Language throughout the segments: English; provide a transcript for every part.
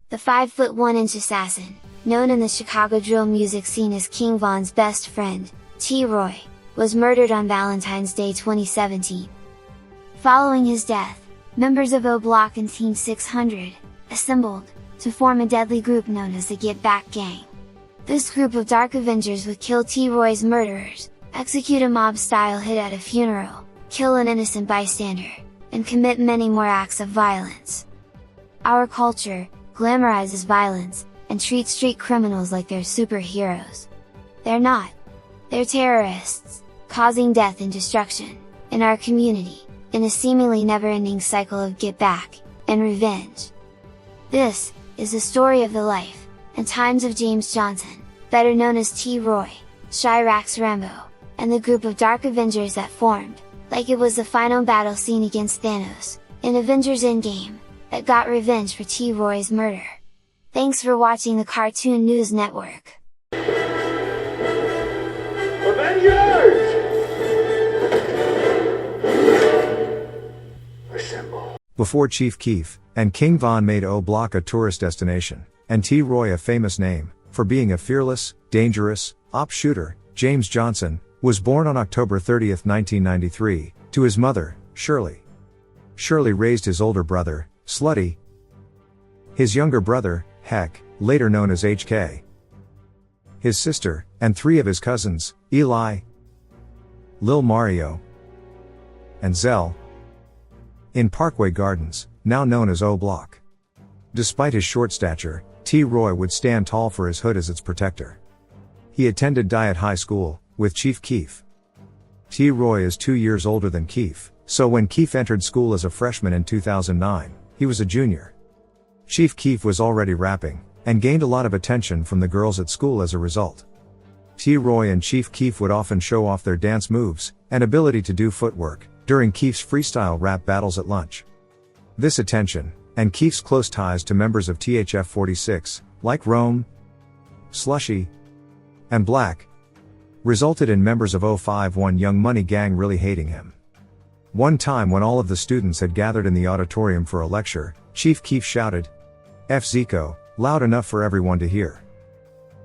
The 5'1" assassin, known in the Chicago drill music scene as King Von's best friend, T.Roy, was murdered on Valentine's Day 2017. Following his death, members of O Block and Team 600 assembled to form a deadly group known as the Get Back Gang. This group of dark Avengers would kill T.Roy's murderers, execute a mob-style hit at a funeral, kill an innocent bystander, and commit many more acts of violence. Our culture glamorizes violence, and treats street criminals like they're superheroes. They're not. They're terrorists, causing death and destruction, in our community, in a seemingly never-ending cycle of get back, and revenge. This is the story of the life, and times of James Johnson, better known as T.Roy, Chirax Rambo, and the group of Dark Avengers that formed, like it was the final battle scene against Thanos, in Avengers Endgame, that got revenge for T.Roy's murder. Thanks for watching the Cartoon News Network. AVENGERS! Assemble. Before Chief Keef and King Von made O Block a tourist destination, and T.Roy a famous name, for being a fearless, dangerous, op shooter, James Johnson, was born on October 30, 1993, to his mother, Shirley. Shirley raised his older brother, Slutty, his younger brother, Heck, later known as HK, his sister, and 3 of his cousins, Eli, Lil Mario, and Zell, in Parkway Gardens, now known as O Block. Despite his short stature, T.Roy would stand tall for his hood as its protector. He attended Diet High School, with Chief Keef. T.Roy is 2 years older than Keef, so when Keef entered school as a freshman in 2009, he was a junior. Chief Keef was already rapping, and gained a lot of attention from the girls at school as a result. T.Roy and Chief Keef would often show off their dance moves, and ability to do footwork, during Keef's freestyle rap battles at lunch. This attention, and Keef's close ties to members of THF 46, like Rome, Slushy, and Black, resulted in members of 051 Young Money Gang really hating him. One time when all of the students had gathered in the auditorium for a lecture, Chief Keef shouted, "F Zico," loud enough for everyone to hear.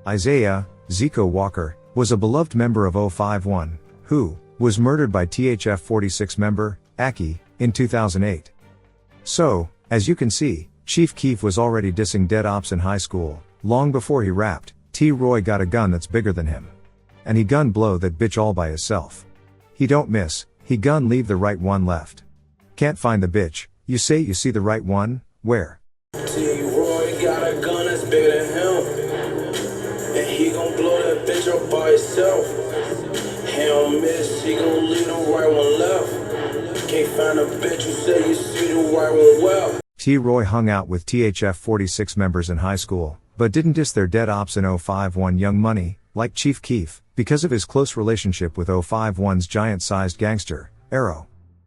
Isaiah Zico Walker was a beloved member of 051, who was murdered by THF 46 member, Aki, in 2008. So, as you can see, Chief Keef was already dissing dead ops in high school, long before he rapped. T.Roy got a gun that's bigger than him. And he gun blow that bitch all by himself. He don't miss, he gun leave the right one left. Can't find the bitch, you say you see the right one, where? T.Roy got a gun that's bigger than him, and he gon' blow that bitch up by himself. He don't miss, he gon' leave the right one left. Can't find a bitch, you say you see the right one well. T.Roy hung out with THF 46 members in high school, but didn't diss their dead ops in 051 Young Money, like Chief Keef, because of his close relationship with 051's giant-sized gangster, Arrow.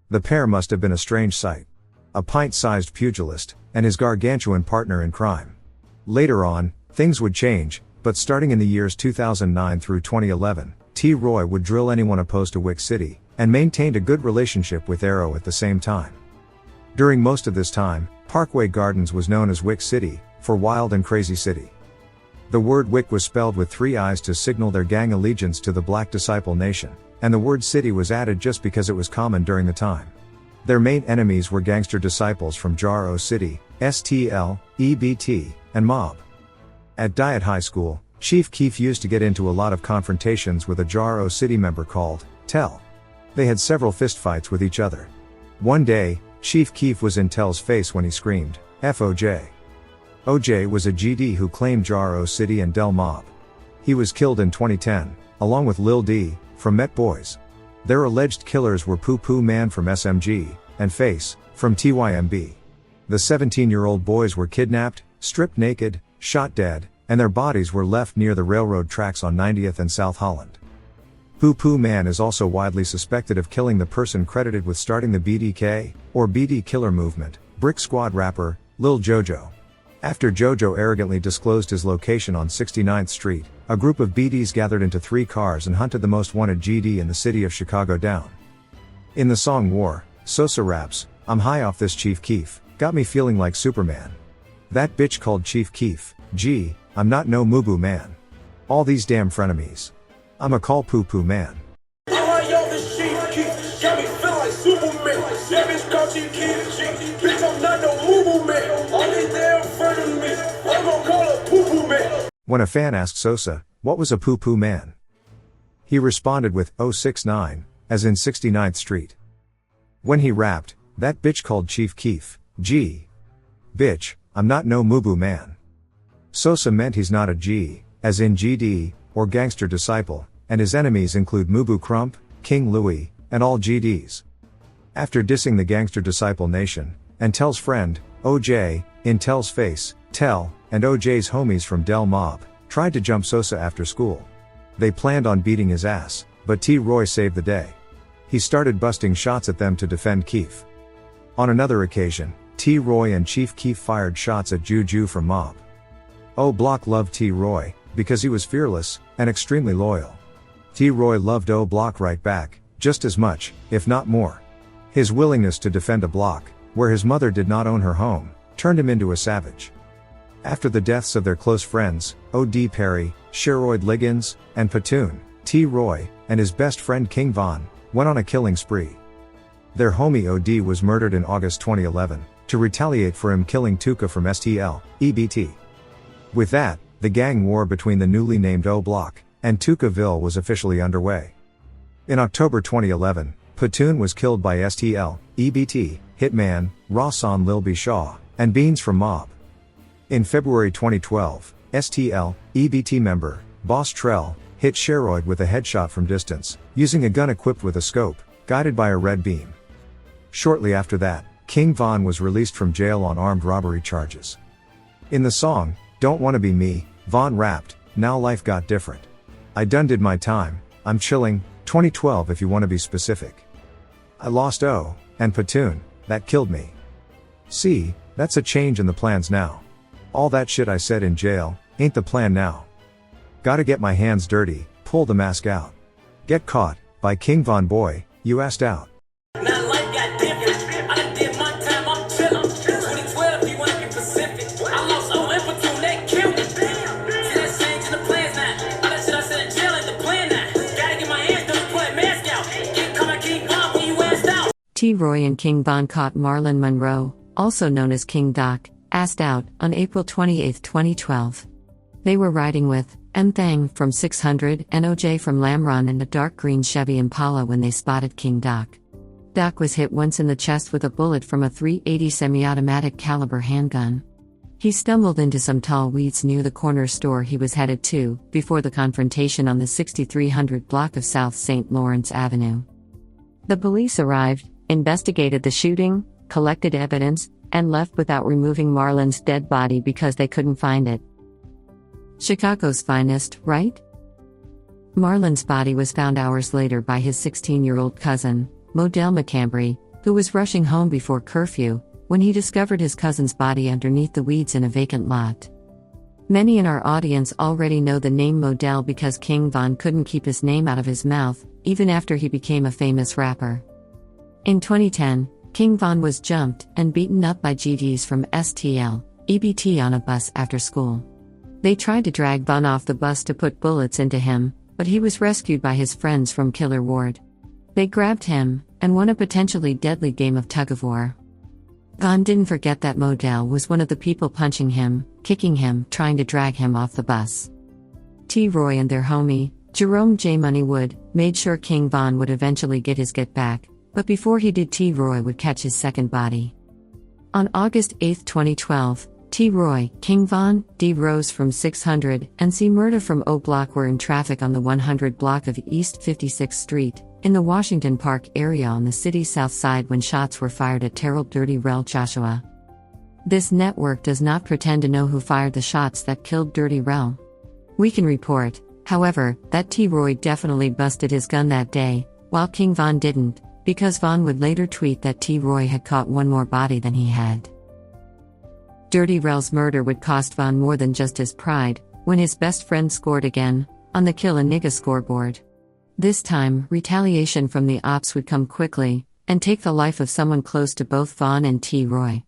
The pair must have been a strange sight. A pint-sized pugilist, and his gargantuan partner in crime. Later on, things would change, but starting in the years 2009 through 2011, T.Roy would drill anyone opposed to Wick City, and maintained a good relationship with Arrow at the same time. During most of this time, Parkway Gardens was known as Wick City, for Wild and Crazy City. The word Wick was spelled with 3 I's to signal their gang allegiance to the Black Disciple Nation, and the word city was added just because it was common during the time. Their main enemies were gangster disciples from Jar O City, STL, EBT, and Mob. At Diet High School, Chief Keef used to get into a lot of confrontations with a Jar O City member called Tell. They had several fistfights with each other. One day, Chief Keef was in Tell's face when he screamed, "FOJ." OJ was a GD who claimed Jar O City and Del Mob. He was killed in 2010, along with Lil D, from Met Boys. Their alleged killers were Poo Poo Man from SMG, and Face, from TYMB. The 17-year-old boys were kidnapped, stripped naked, shot dead, and their bodies were left near the railroad tracks on 90th and South Holland. Poo Poo Man is also widely suspected of killing the person credited with starting the BDK, or BD Killer movement, Brick Squad rapper, Lil Jojo. After Jojo arrogantly disclosed his location on 69th Street, a group of BDs gathered into 3 cars and hunted the most wanted GD in the city of Chicago down. In the song War, Sosa raps, "I'm high off this Chief Keef, got me feeling like Superman. That bitch called Chief Keef, gee, I'm not no moo-boo man. All these damn frenemies. I'm a call poo-poo man. Alright, yo, this Chief Keef got me feeling like Superman. That bitch called Chief Keef, bitch, I'm not no moo-boo man. All these damn frenemies, I'm gonna call her poo-poo man. When a fan asked Sosa, what was a poo-poo man? He responded with, 069, as in 69th Street. When he rapped, that bitch called Chief Keef, gee. Bitch, I'm not no moo-boo man. Sosa meant he's not a G, as in GD, or gangster disciple, and his enemies include Mubu Crump, King Louie, and all GDs. After dissing the gangster disciple nation, and Tell's friend, OJ, in Tell's face, Tell, and OJ's homies from Del Mob, tried to jump Sosa after school. They planned on beating his ass, but T.Roy saved the day. He started busting shots at them to defend Keef. On another occasion, T.Roy and Chief Keef fired shots at Juju from Mob. O Block loved T.Roy, because he was fearless, and extremely loyal. T.Roy loved O Block right back, just as much, if not more. His willingness to defend a block, where his mother did not own her home, turned him into a savage. After the deaths of their close friends, O.D. Perry, Sheroid Liggins, and Platoon, T.Roy, and his best friend King Von, went on a killing spree. Their homie O.D. was murdered in August 2011, to retaliate for him killing Tuka from STL, EBT. With that, the gang war between the newly named O Block and Tukaville was officially underway. In October 2011, Platoon was killed by STL, EBT, Hitman, Rawson Lil B. Shaw, and Beans from Mob. In February 2012, STL, EBT member, Boss Trell, hit Sheroid with a headshot from distance, using a gun equipped with a scope, guided by a red beam. Shortly after that, King Von was released from jail on armed robbery charges. In the song, Don't Wanna Be Me, Von rapped, now life got different. I done did my time, I'm chilling, 2012 if you wanna be specific. I lost O, and Platoon, that killed me. See, that's a change in the plans now. All that shit I said in jail, ain't the plan now. Gotta get my hands dirty, pull the mask out. Get caught, by King Von boy, you asked out. Now life got different, I done did my time, I'm chillin'. 2012 if you wanna be specific. I lost O and Platoon, they killed me. See that change in the plans now. All that shit I said in jail ain't the plan now. Gotta get my hands dirty, pull that mask out. Get caught by King Von when you asked out. T.Roy and King Von caught Marlon Monroe, also known as King Doc, asked out, on April 28, 2012. They were riding with M. Thang from 600 and OJ from Lamron in a dark green Chevy Impala when they spotted King Doc. Doc was hit once in the chest with a bullet from a .380 semi-automatic caliber handgun. He stumbled into some tall weeds near the corner store he was headed to, before the confrontation on the 6300 block of South St. Lawrence Avenue. The police arrived, investigated the shooting, collected evidence, and left without removing Marlon's dead body because they couldn't find it. Chicago's finest, right? Marlon's body was found hours later by his 16-year-old cousin, Modell McCambry, who was rushing home before curfew, when he discovered his cousin's body underneath the weeds in a vacant lot. Many in our audience already know the name Modell because King Von couldn't keep his name out of his mouth, even after he became a famous rapper. In 2010, King Von was jumped and beaten up by GDs from STL, EBT on a bus after school. They tried to drag Von off the bus to put bullets into him, but he was rescued by his friends from Killer Ward. They grabbed him, and won a potentially deadly game of tug-of-war. Von didn't forget that Modell was one of the people punching him, kicking him, trying to drag him off the bus. T.Roy and their homie, Jerome J. Moneywood, made sure King Von would eventually get his get back, but before he did, T.Roy would catch his second body. On August 8, 2012, T.Roy, King Von, D. Rose from 600, and C. Murda from O Block were in traffic on the 100 block of East 56th Street, in the Washington Park area on the city's south side when shots were fired at Terrell Dirty Rel Joshua. This network does not pretend to know who fired the shots that killed Dirty Rel. We can report, however, that T.Roy definitely busted his gun that day, while King Von didn't, because Von would later tweet that T.Roy had caught one more body than he had. Dirty Rel's murder would cost Von more than just his pride, when his best friend scored again, on the Kill a Nigga scoreboard. This time, retaliation from the ops would come quickly, and take the life of someone close to both Von and T.Roy.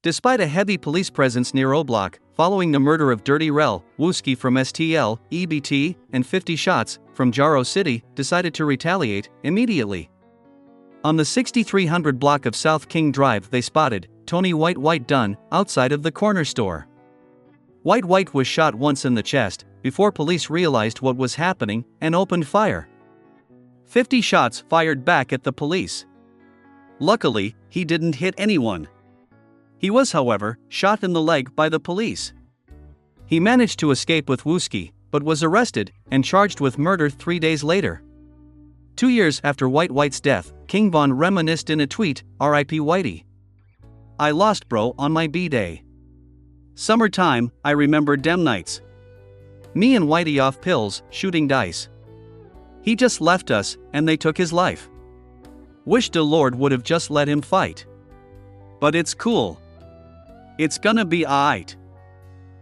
Despite a heavy police presence near O-Block, following the murder of Dirty Rel, Wooski from STL, EBT, and 50 Shots from Jaro City decided to retaliate immediately. On the 6300 block of South King Drive, they spotted Tony White Dunn outside of the corner store. White was shot once in the chest before police realized what was happening and opened fire. 50 shots fired back at the police. Luckily, he didn't hit anyone. He was, however, shot in the leg by the police. He managed to escape with Wooski, but was arrested and charged with murder 3 days later. 2 years after White's death, King Von reminisced in a tweet, "R.I.P. Whitey. I lost bro on my B-day. Summertime, I remember dem nights. Me and Whitey off pills, shooting dice. He just left us, and they took his life. Wish the Lord would have just let him fight. But it's cool. It's gonna be aight."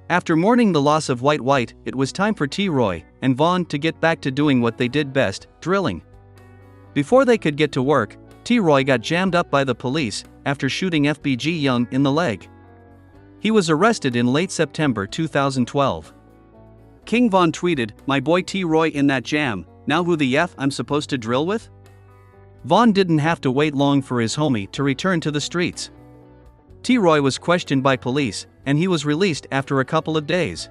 After mourning the loss of White, it was time for T.Roy and Von to get back to doing what they did best, drilling. Before they could get to work, T.Roy got jammed up by the police after shooting FBG Young in the leg. He was arrested in late September 2012. King Von tweeted, "My boy T.Roy in that jam, now who the F I'm supposed to drill with?" Von didn't have to wait long for his homie to return to the streets. T.Roy was questioned by police, and he was released after a couple of days.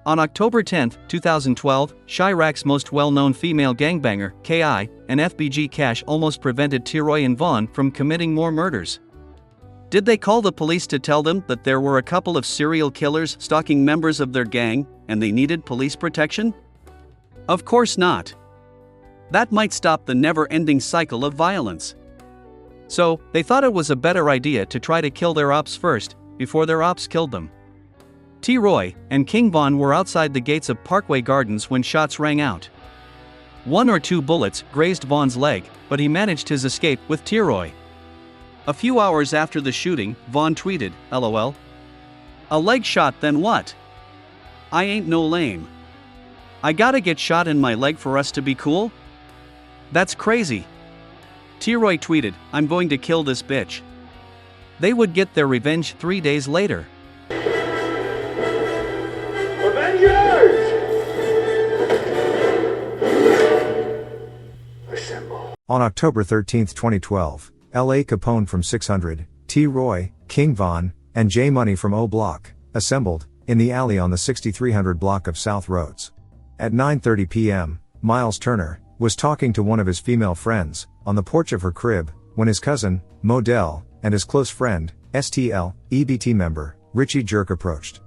On October 10, 2012, Chirac's most well-known female gangbanger, K.I., and FBG Cash almost prevented T.Roy and Von from committing more murders. Did they call the police to tell them that there were a couple of serial killers stalking members of their gang, and they needed police protection? Of course not. That might stop the never-ending cycle of violence. So, they thought it was a better idea to try to kill their ops first, before their ops killed them. T.Roy and King Von were outside the gates of Parkway Gardens when shots rang out. 1 or 2 bullets grazed Von's leg, but he managed his escape with T.Roy. A few hours after the shooting, Von tweeted, "LOL. A leg shot then what? I ain't no lame. I gotta get shot in my leg for us to be cool? That's crazy." T.Roy tweeted, "I'm going to kill this bitch." They would get their revenge 3 days later. Avengers! Assemble. On October 13, 2012, L.A. Capone from 600, T.Roy, King Von, and J Money from O-Block assembled in the alley on the 6300 block of South Roads. At 9:30 p.m., Miles Turner was talking to one of his female friends on the porch of her crib when his cousin, Modell, and his close friend, STL, EBT member, Richie Jerk approached.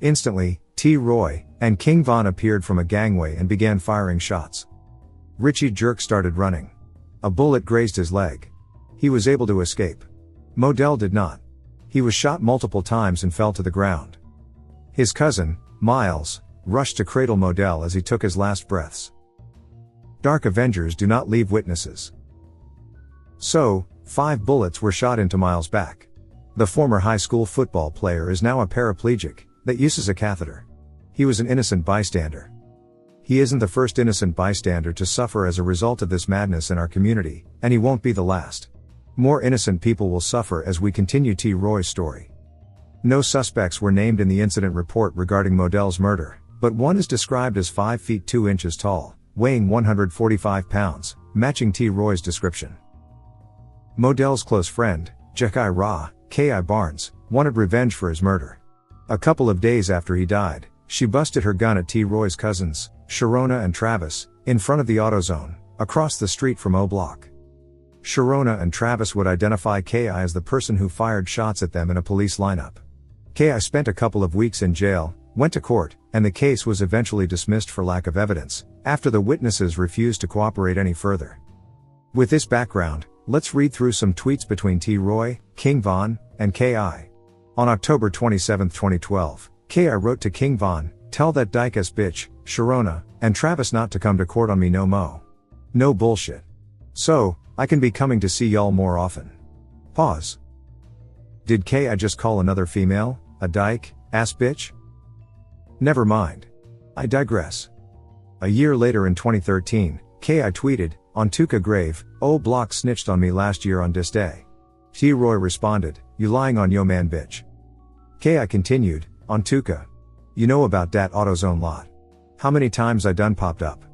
Instantly, T.Roy and King Von appeared from a gangway and began firing shots. Richie Jerk started running. A bullet grazed his leg. He was able to escape. Modell did not. He was shot multiple times and fell to the ground. His cousin, Miles, rushed to cradle Modell as he took his last breaths. Dark Avengers do not leave witnesses. So, 5 bullets were shot into Miles' back. The former high school football player is now a paraplegic that uses a catheter. He was an innocent bystander. He isn't the first innocent bystander to suffer as a result of this madness in our community, and he won't be the last. More innocent people will suffer as we continue T.Roy's story. No suspects were named in the incident report regarding Modell's murder, but one is described as 5 feet 2 inches tall, weighing 145 pounds, matching T.Roy's description. Modell's close friend, Jekai Ra, K.I. Barnes, wanted revenge for his murder. A couple of days after he died, she busted her gun at T.Roy's cousins, Sharona and Travis, in front of the AutoZone, across the street from O-Block. Sharona and Travis would identify K.I. as the person who fired shots at them in a police lineup. K.I. spent a couple of weeks in jail, went to court, and the case was eventually dismissed for lack of evidence, after the witnesses refused to cooperate any further. With this background, let's read through some tweets between T.Roy, King Von, and K.I. On October 27, 2012, K.I. wrote to King Von, "Tell that dyke-ass bitch, Sharona, and Travis not to come to court on me no mo. No bullshit. So, I can be coming to see y'all more often." Pause. Did K.I. just call another female a dyke-ass bitch? Never mind. I digress. A year later in 2013, K.I. tweeted, "On Tuka grave, O-Block snitched on me last year on dis day." T.Roy responded, you lying on yo man bitch. K I continued, on Tuka. You know about dat AutoZone lot. How many times I done popped up?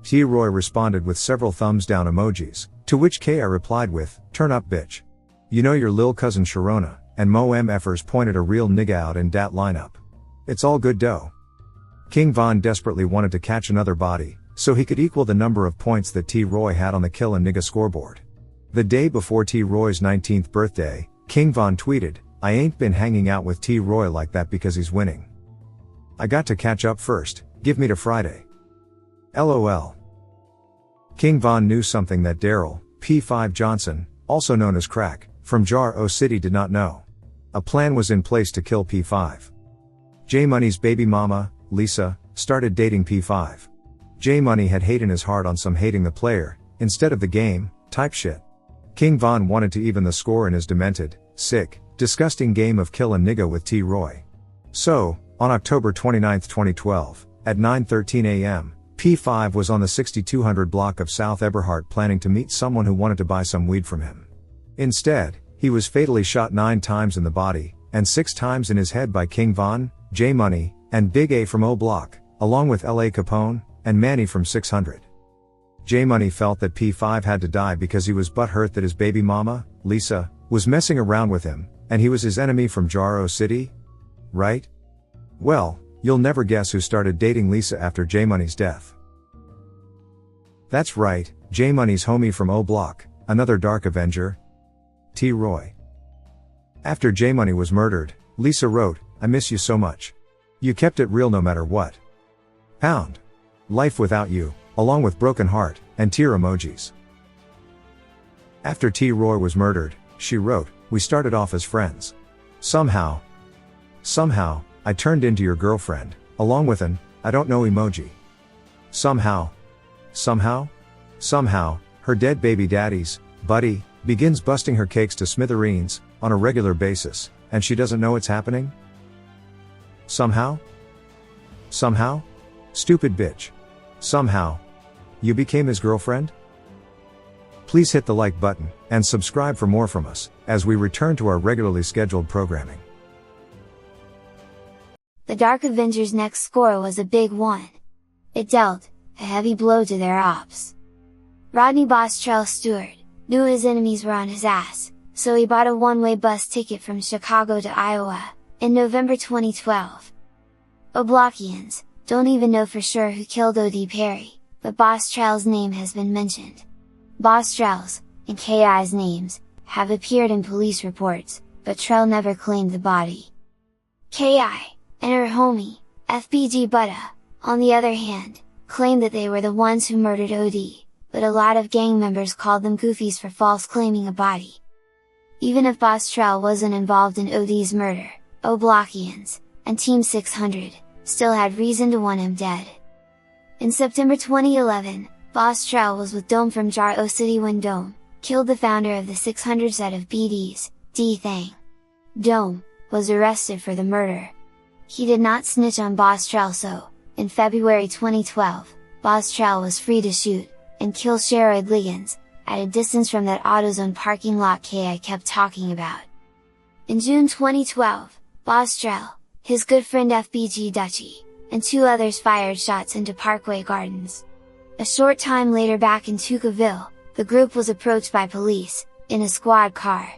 T.Roy responded with several thumbs down emojis, to which K I replied with, turn up bitch. You know your lil cousin Sharona, and Mo MFers pointed a real nigga out in dat lineup. It's all good dough. King Von desperately wanted to catch another body, so he could equal the number of points that T.Roy had on the kill a nigga scoreboard. The day before T.Roy's 19th birthday, King Von tweeted, I ain't been hanging out with T.Roy like that because he's winning. I got to catch up first, give me to Friday. LOL. King Von knew something that Daryl, P5 Johnson, also known as Crack, from Jar O City did not know. A plan was in place to kill P5. J Money's baby mama, Lisa, started dating P5. J Money had hate in his heart on some hating the player, instead of the game, type shit. King Von wanted to even the score in his demented, sick, disgusting game of kill a nigga with T.Roy. So, on October 29, 2012, at 9:13 a.m., P5 was on the 6200 block of South Eberhart planning to meet someone who wanted to buy some weed from him. Instead, he was fatally shot 9 times in the body, and 6 times in his head by King Von, J Money, and Big A from O Block, along with L.A. Capone, and Manny from 600. J Money felt that P5 had to die because he was butthurt that his baby mama, Lisa, was messing around with him, and he was his enemy from Jar O City? Right? Well, you'll never guess who started dating Lisa after J Money's death. That's right, J Money's homie from O Block, another Dark Avenger, T.Roy. After J Money was murdered, Lisa wrote, I miss you so much. You kept it real no matter what. Pound. Life without you, along with broken heart, and tear emojis. After T.Roy was murdered, she wrote, we started off as friends. Somehow, I turned into your girlfriend, along with an, I don't know emoji. Somehow, her dead baby daddy's, buddy, begins busting her cakes to smithereens, on a regular basis, and she doesn't know it's happening? Somehow? Stupid bitch. Somehow. You became his girlfriend? Please hit the like button, and subscribe for more from us, as we return to our regularly scheduled programming. The Dark Avengers' next score was a big one. It dealt a heavy blow to their ops. Rodney Bostrell Stewart knew his enemies were on his ass, so he bought a one-way bus ticket from Chicago to Iowa, in November 2012. Oblockians don't even know for sure who killed O.D. Perry, but Bostrell's name has been mentioned. Bostrell's, and K.I.'s names, have appeared in police reports, but Trell never claimed the body. K.I., and her homie, FBG Butta, on the other hand, claimed that they were the ones who murdered O.D., but a lot of gang members called them goofies for false claiming a body. Even if Bostrell wasn't involved in O.D.'s murder, Oblockians, and Team 600, still had reason to want him dead. In September 2011, Bostrell was with Dome from Jar O City when Dome killed the founder of the 600 set of BDs, D Thang. Dome was arrested for the murder. He did not snitch on Bostrell, so, in February 2012, Bostrell was free to shoot and kill Sherrod Liggins, at a distance from that AutoZone parking lot K.I. kept talking about. In June 2012, Bostrell, his good friend FBG Dutchie, and 2 others fired shots into Parkway Gardens. A short time later back in Tukaville, the group was approached by police, in a squad car.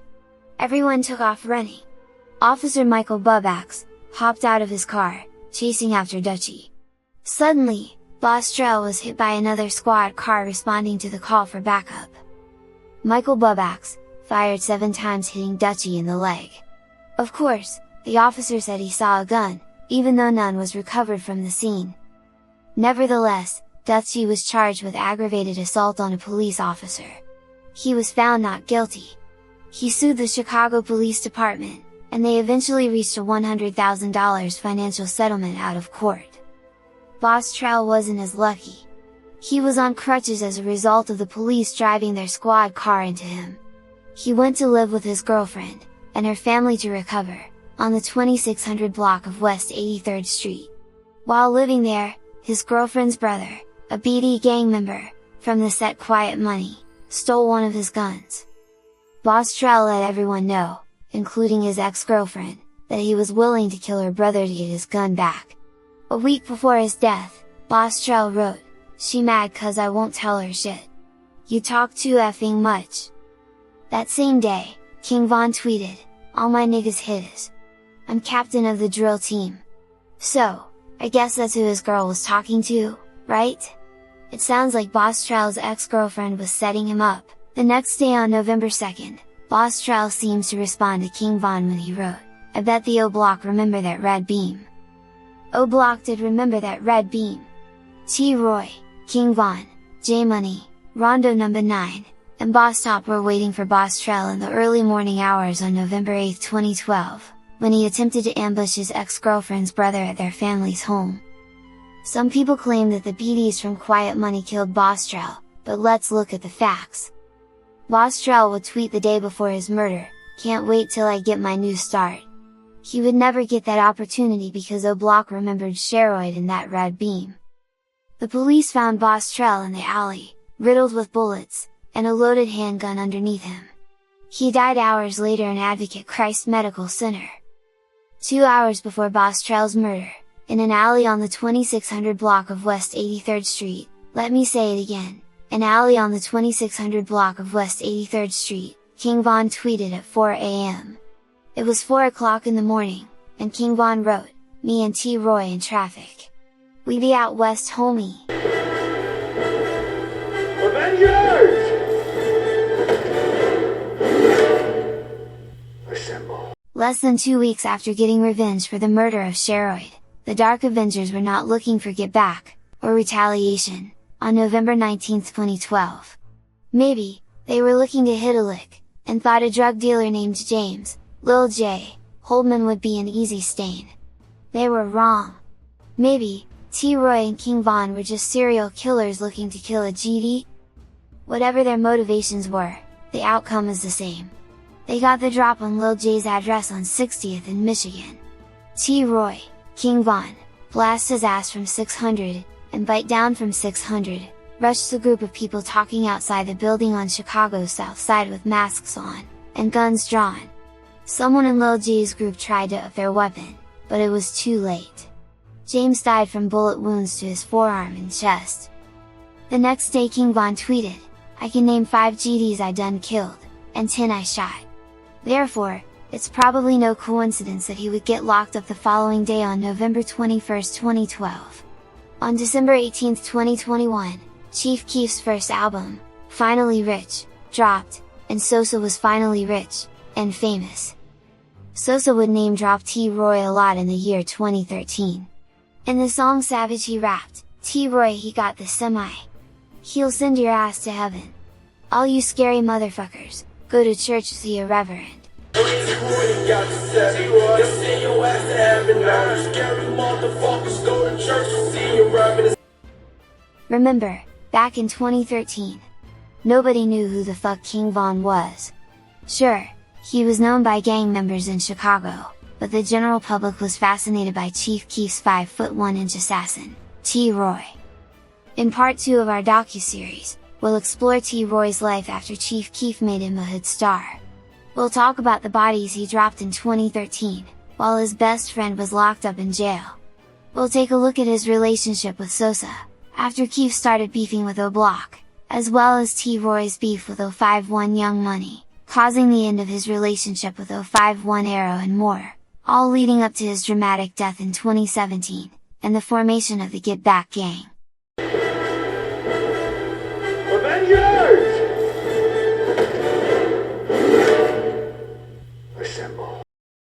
Everyone took off running. Officer Michael Bubax hopped out of his car, chasing after Dutchie. Suddenly, Bostrell was hit by another squad car responding to the call for backup. Michael Bubax fired 7 times, hitting Dutchie in the leg. Of course, the officer said he saw a gun, even though none was recovered from the scene. Nevertheless, Dutchie was charged with aggravated assault on a police officer. He was found not guilty. He sued the Chicago Police Department, and they eventually reached a $100,000 financial settlement out of court. Bostrell wasn't as lucky. He was on crutches as a result of the police driving their squad car into him. He went to live with his girlfriend, and her family to recover, on the 2600 block of West 83rd Street. While living there, his girlfriend's brother, a BD gang member, from the set Quiet Money, stole one of his guns. Bostrell let everyone know, including his ex-girlfriend, that he was willing to kill her brother to get his gun back. A week before his death, Boss Trell wrote, "She mad 'cause I won't tell her shit. You talk too effing much." That same day, King Von tweeted, "All my niggas his. I'm captain of the drill team." So, I guess that's who his girl was talking to, right? It sounds like Boss Trell's ex-girlfriend was setting him up. The next day on November 2nd, Boss Trell seems to respond to King Von when he wrote, "I bet the O Block remember that red beam." O Block did remember that red beam. T.Roy, King Von, J-Money, Rondo No. 9, and Boss Top were waiting for Boss Trell in the early morning hours on November 8, 2012, when he attempted to ambush his ex-girlfriend's brother at their family's home. Some people claim that the BDs from Quiet Money killed Boss Trell, but let's look at the facts. Boss Trell would tweet the day before his murder, "Can't wait till I get my new start." He would never get that opportunity because O Block remembered T.Roy and that red beam. The police found Boss Trell in the alley, riddled with bullets, and a loaded handgun underneath him. He died hours later in Advocate Christ Medical Center. 2 hours before Boss Trell's murder, in an alley on the 2600 block of West 83rd Street, let me say it again, an alley on the 2600 block of West 83rd Street, King Von tweeted at 4 a.m. It was 4 o'clock in the morning, and King Von wrote, "Me and T.Roy in traffic. We be out west homie." Avengers! Assemble. Less than 2 weeks after getting revenge for the murder of T.Roy, the Dark Avengers were not looking for get back, or retaliation, on November 19, 2012. Maybe, they were looking to hit a lick, and thought a drug dealer named James, Lil J, Holdman would be an easy stain. They were wrong. Maybe, T.Roy and King Von were just serial killers looking to kill a GD? Whatever their motivations were, the outcome is the same. They got the drop on Lil J's address on 60th in Michigan. T.Roy, King Von, blast his ass from 600, and bite down from 600, rushed the group of people talking outside the building on Chicago's south side with masks on, and guns drawn. Someone in Lil J's group tried to up their weapon, but it was too late. James died from bullet wounds to his forearm and chest. The next day King Von tweeted, "I can name 5 GDs I done killed, and 10 I shot." Therefore, it's probably no coincidence that he would get locked up the following day on November 21, 2012. On December 18, 2021, Chief Keef's first album, Finally Rich, dropped, and Sosa was finally rich, and famous. Sosa would name drop T.Roy a lot in the year 2013. In the song Savage he rapped, "T.Roy he got the semi. He'll send your ass to heaven. All you scary motherfuckers, go to church see a reverend." Remember, back in 2013, nobody knew who the fuck King Von was. Sure, he was known by gang members in Chicago, but the general public was fascinated by Chief Keef's 5'1" assassin, T.Roy. In part 2 of our docuseries, we'll explore T.Roy's life after Chief Keef made him a hood star. We'll talk about the bodies he dropped in 2013, while his best friend was locked up in jail. We'll take a look at his relationship with Sosa, after Keef started beefing with O Block, as well as T.Roy's beef with 051 Young Money, causing the end of his relationship with 051 Arrow and more, all leading up to his dramatic death in 2017, and the formation of the Get Back Gang.